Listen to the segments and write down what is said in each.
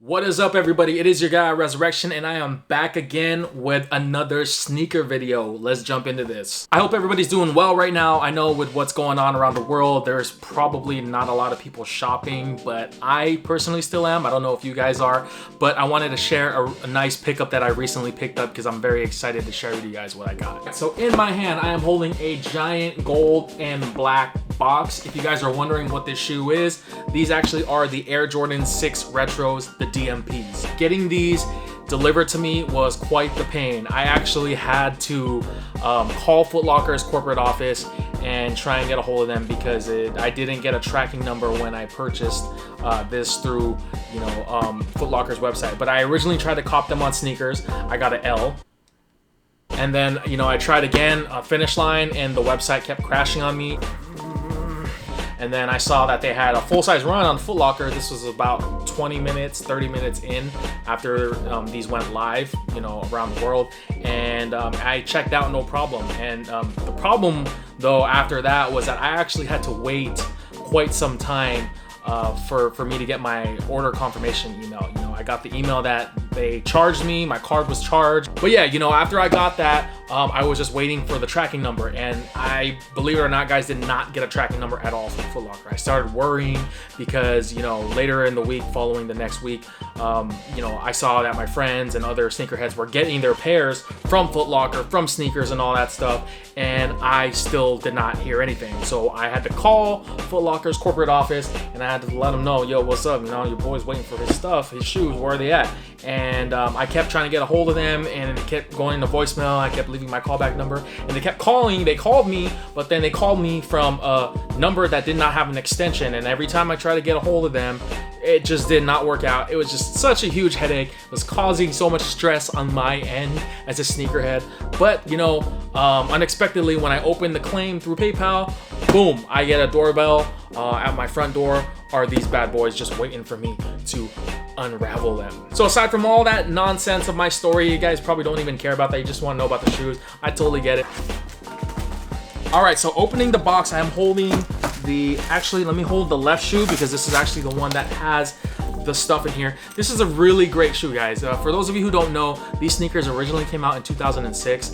What is up, everybody? It is your guy Rezrection, and I am back again with another sneaker video. Let's jump into this. I hope everybody's doing well right now. I know with what's going on around the world, there's probably not a lot of people shopping, but I personally still am. I don't know if you guys are, but I wanted to share a nice pickup that I recently picked up because I'm very excited to share with you guys what I got. So in my hand, I am holding a giant gold and black box. If you guys are wondering what this shoe is, these actually are the Air Jordan 6 Retros, the DMPs. Getting these delivered to me was quite the pain. I actually had to call Foot Locker's corporate office and try and get a hold of them because I didn't get a tracking number when I purchased this through Foot Locker's website. But I originally tried to cop them on sneakers. I got an L. And then, I tried again, Finish Line, and the website kept crashing on me. And then I saw that they had a full-size run on Foot Locker. This was about 20 minutes, 30 minutes in after these went live, around the world. And I checked out, no problem. And the problem, though, after that was that I actually had to wait quite some time for me to get my order confirmation email. I got the email that they charged me, my card was charged. But yeah, after I got that, I was just waiting for the tracking number, and I, believe it or not, guys, did not get a tracking number at all from Foot Locker. I started worrying because, later in the week, following the next week, I saw that my friends and other sneakerheads were getting their pairs from Foot Locker, from sneakers and all that stuff, and I still did not hear anything. So I had to call Foot Locker's corporate office, and I had to let them know, yo, what's up? your boy's waiting for his stuff, his shoes, where are they at? And I kept trying to get a hold of them, and it kept going to voicemail. I kept leaving my callback number, and they kept calling. They called me, but then they called me from a number that did not have an extension, and every time I tried to get a hold of them, it just did not work out. It was just such a huge headache. It was causing so much stress on my end as a sneakerhead. But unexpectedly, when I opened the claim through PayPal, boom, I get a doorbell at my front door. Are these bad boys just waiting for me to unravel them? So aside from all that nonsense of my story, you guys probably don't even care about that. You just want to know about the shoes. I totally get it. All right, so opening the box, I am holding actually, let me hold the left shoe because this is actually the one that has the stuff in here. This is a really great shoe, guys. For those of you who don't know, these sneakers originally came out in 2006.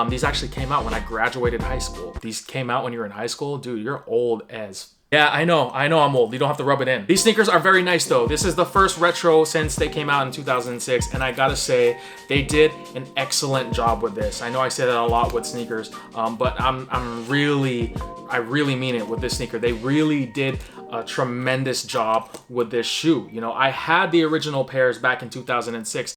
These actually came out when I graduated high school. These came out when you're in high school. Dude, you're old as... Yeah, I know I'm old. You don't have to rub it in. These sneakers are very nice though. This is the first retro since they came out in 2006, and I gotta say, they did an excellent job with this. I know I say that a lot with sneakers, but I really mean it with this sneaker. They really did a tremendous job with this shoe. I had the original pairs back in 2006.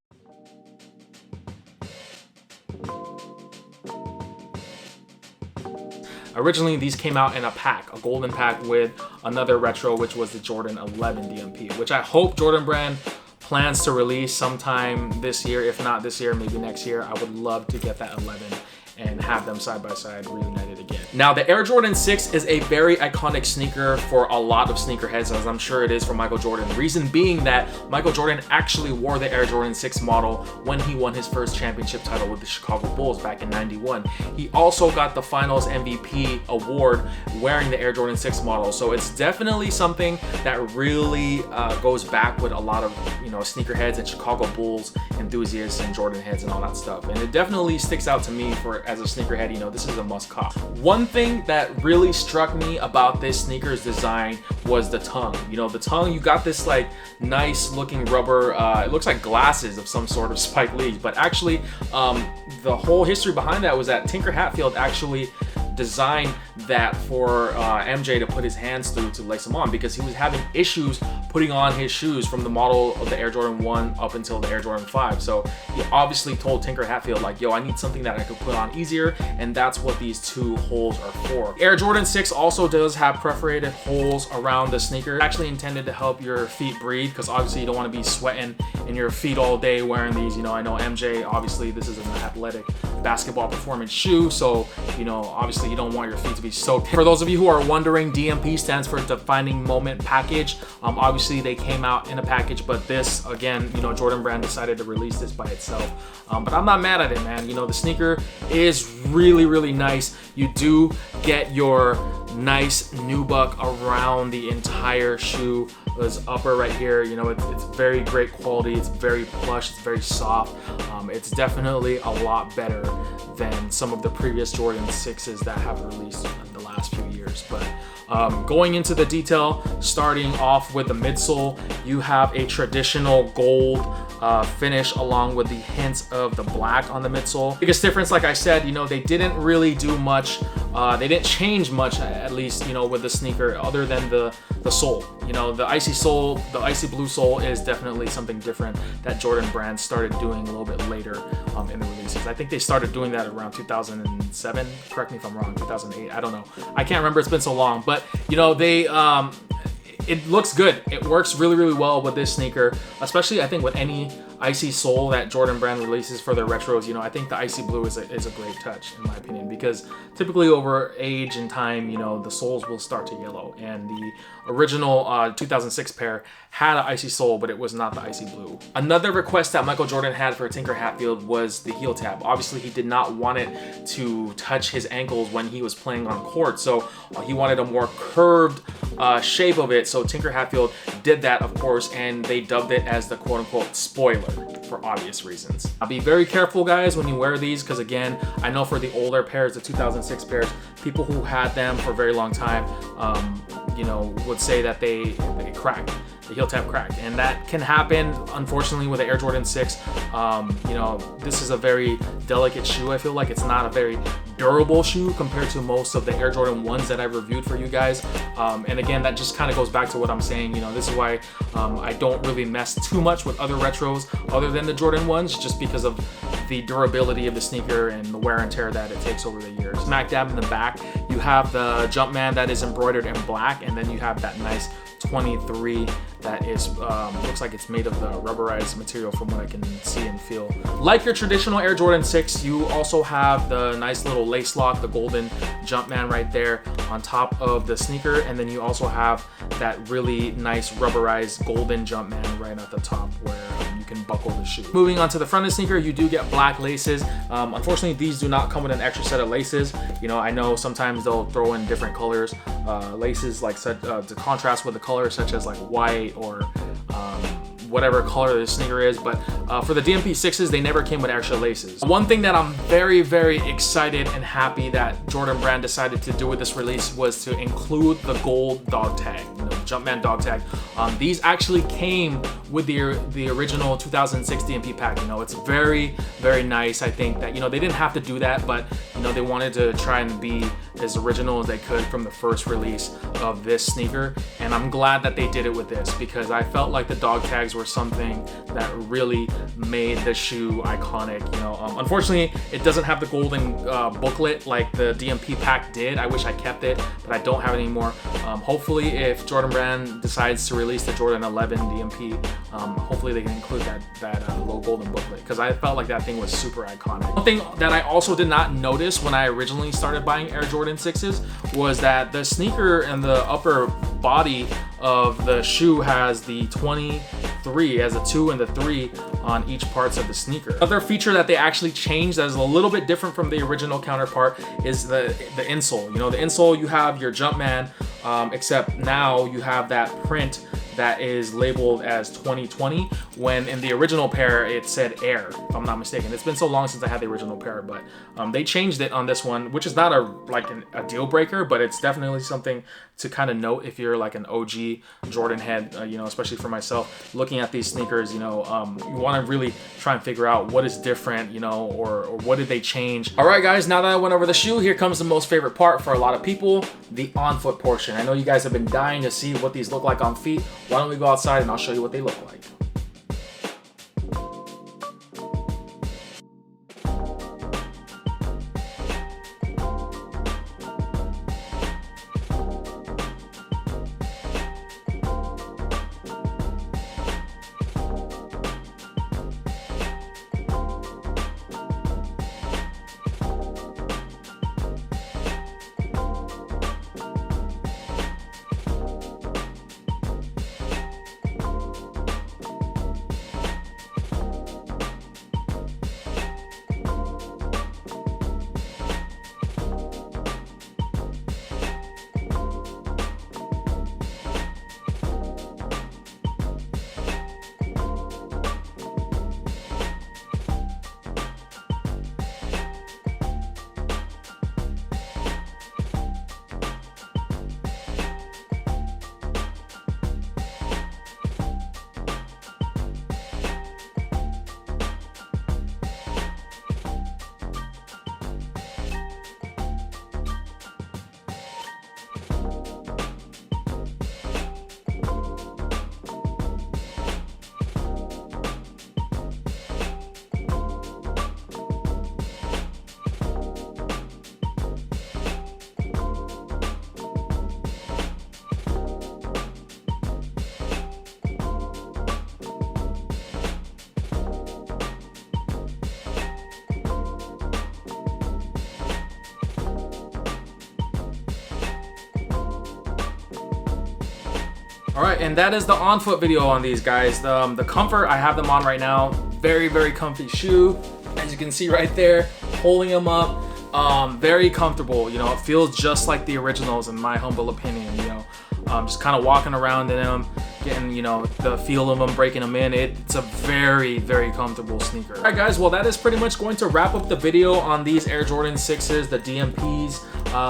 Originally, these came out in a pack, a golden pack with another retro, which was the Jordan 11 DMP, which I hope Jordan Brand plans to release sometime this year. If not this year, maybe next year. I would love to get that 11 and have them side by side reunited again. Now, the Air Jordan 6 is a very iconic sneaker for a lot of sneakerheads, as I'm sure it is for Michael Jordan. The reason being that Michael Jordan actually wore the Air Jordan 6 model when he won his first championship title with the Chicago Bulls back in '91. He also got the Finals MVP award wearing the Air Jordan 6 model. So it's definitely something that really goes back with a lot of sneakerheads and Chicago Bulls enthusiasts and Jordan heads and all that stuff. And it definitely sticks out to me as a sneakerhead. This is a must cop. One thing that really struck me about this sneaker's design was the tongue. The tongue, you got this like nice looking rubber, it looks like glasses of some sort of Spike Lee's, but actually the whole history behind that was that Tinker Hatfield actually designed that for MJ to put his hands through to lace them on because he was having issues putting on his shoes from the model of the Air Jordan 1 up until the Air Jordan 5. So he obviously told Tinker Hatfield, like, yo, I need something that I could put on easier, and that's what these two holes are for. Air Jordan 6 also does have perforated holes around the sneaker. It's actually intended to help your feet breathe because obviously you don't want to be sweating in your feet all day wearing these. I know MJ, obviously this is an athletic basketball performance shoe, so obviously you don't want your feet to be soaked. For those of you who are wondering, DMP stands for Defining Moment Package. Obviously they came out in a package, but this, again, Jordan Brand decided to release this by itself. But I'm not mad at it, man. The sneaker is really, really nice. You do get your nice nubuck around the entire shoe. This upper right here, you know, it's very great quality. It's very plush. It's very soft. It's definitely a lot better than some of the previous Jordan 6s that have released in the last few years. But going into the detail, starting off with the midsole, you have a traditional gold finish along with the hints of the black on the midsole. Biggest difference, like I said, you know, they didn't really do much. They didn't change much, at least, you know, with the sneaker, other than the sole. You know, the icy sole, the icy blue sole is definitely something different that Jordan brand started doing a little bit later in the releases. I think they started doing that around 2007. Correct me if I'm wrong, 2008. I don't know. I can't remember. It's been so long. But, you know, they... it looks good. It works really, really well with this sneaker, especially I think with any icy sole that Jordan brand releases for their retros. You know, I think the icy blue is a great touch in my opinion, because typically over age and time, you know, the soles will start to yellow, and the original 2006 pair had an icy sole, but it was not the icy blue. Another request that Michael Jordan had for Tinker Hatfield was the heel tab. Obviously, he did not want it to touch his ankles when he was playing on court, so he wanted a more curved shape of it. So Tinker Hatfield did that, of course, and they dubbed it as the quote-unquote spoiler for obvious reasons. Now, be very careful, guys, when you wear these, because again, I know for the older pairs, the 2006 pairs, people who had them for a very long time, you know, would say that they cracked. The heel tab cracked, and that can happen, unfortunately, with the Air Jordan 6. You know, this is a very delicate shoe. I feel like it's not a very durable shoe compared to most of the Air Jordan 1s that I've reviewed for you guys. And again, that just kind of goes back to what I'm saying. You know, this is why I don't really mess too much with other retros other than the Jordan 1s, just because of the durability of the sneaker and the wear and tear that it takes over the years. Smack dab in the back, you have the Jumpman that is embroidered in black, and then you have that nice 23 that is looks like it's made of the rubberized material from what I can see and feel. Like your traditional Air Jordan 6, you also have the nice little lace lock, the golden Jumpman right there on top of the sneaker, and then you also have that really nice rubberized golden Jumpman right at the top where you can buckle the shoe. Moving on to the front of the sneaker, you do get black laces. Unfortunately, these do not come with an extra set of laces. You know, I know sometimes they'll throw in different colors, laces like to contrast with the color, such as like white or whatever color the sneaker is, but for the DMP 6s, they never came with extra laces. One thing that I'm very, very excited and happy that Jordan brand decided to do with this release was to include the gold dog tag, you know, Jumpman dog tag. These actually came with the original 2006 DMP pack. You know, it's very, very nice. I think that, you know, they didn't have to do that, but you know, they wanted to try and be as original as they could from the first release of this sneaker, and I'm glad that they did it with this, because I felt like the dog tags were something that really made the shoe iconic. You know, unfortunately, it doesn't have the golden booklet like the DMP pack did. I wish I kept it, but I don't have it anymore. Hopefully, if Jordan brand decides to release the Jordan 11 DMP, hopefully they can include that little golden booklet, because I felt like that thing was super iconic. One thing that I also did not notice when I originally started buying Air Jordan 6s was that the sneaker and the upper body of the shoe has the 23 as a 2 and the 3 on each parts of the sneaker. Another feature that they actually changed that is a little bit different from the original counterpart is the insole. You know, the insole, you have your Jumpman, except now you have that print that is labeled as 2020, when in the original pair it said Air, if I'm not mistaken. It's been so long since I had the original pair, but they changed it on this one, which is not a deal breaker, but it's definitely something to kind of note if you're like an OG Jordan head, you know, especially for myself, looking at these sneakers. You know, you want to really try and figure out what is different, you know, or what did they change. All right, guys, now that I went over the shoe, here comes the most favorite part for a lot of people, the on-foot portion. I know you guys have been dying to see what these look like on feet. Why don't we go outside and I'll show you what they look like. All right, and that is the on foot video on these guys. The comfort, I have them on right now. Very, very comfy shoe. As you can see right there, holding them up. Very comfortable, you know, it feels just like the originals in my humble opinion, you know. Just kind of walking around in them, getting, you know, the feel of them, breaking them in. It's a very, very comfortable sneaker. All right, guys, well, that is pretty much going to wrap up the video on these Air Jordan 6s, the DMPs.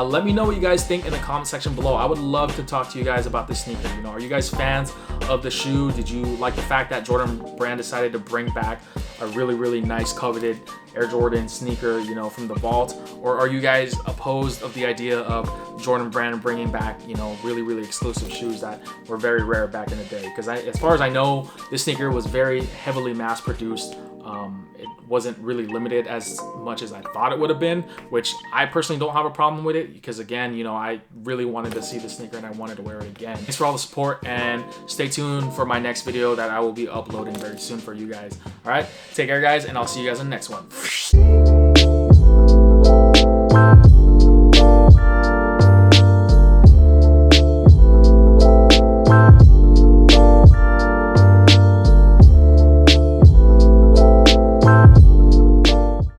Let me know what you guys think in the comment section below. I would love to talk to you guys about this sneaker. You know, are you guys fans of the shoe? Did you like the fact that Jordan Brand decided to bring back a really, really nice coveted Air Jordan sneaker, you know, from the vault? Or are you guys opposed of the idea of Jordan Brand bringing back, you know, really, really exclusive shoes that were very rare back in the day? Because as far as I know, this sneaker was very heavily mass produced. It wasn't really limited as much as I thought it would have been, which I personally don't have a problem with it because, again, you know, I really wanted to see the sneaker and I wanted to wear it again. Thanks for all the support, and stay tuned for my next video that I will be uploading very soon for you guys. All right, take care, guys, and I'll see you guys in the next one.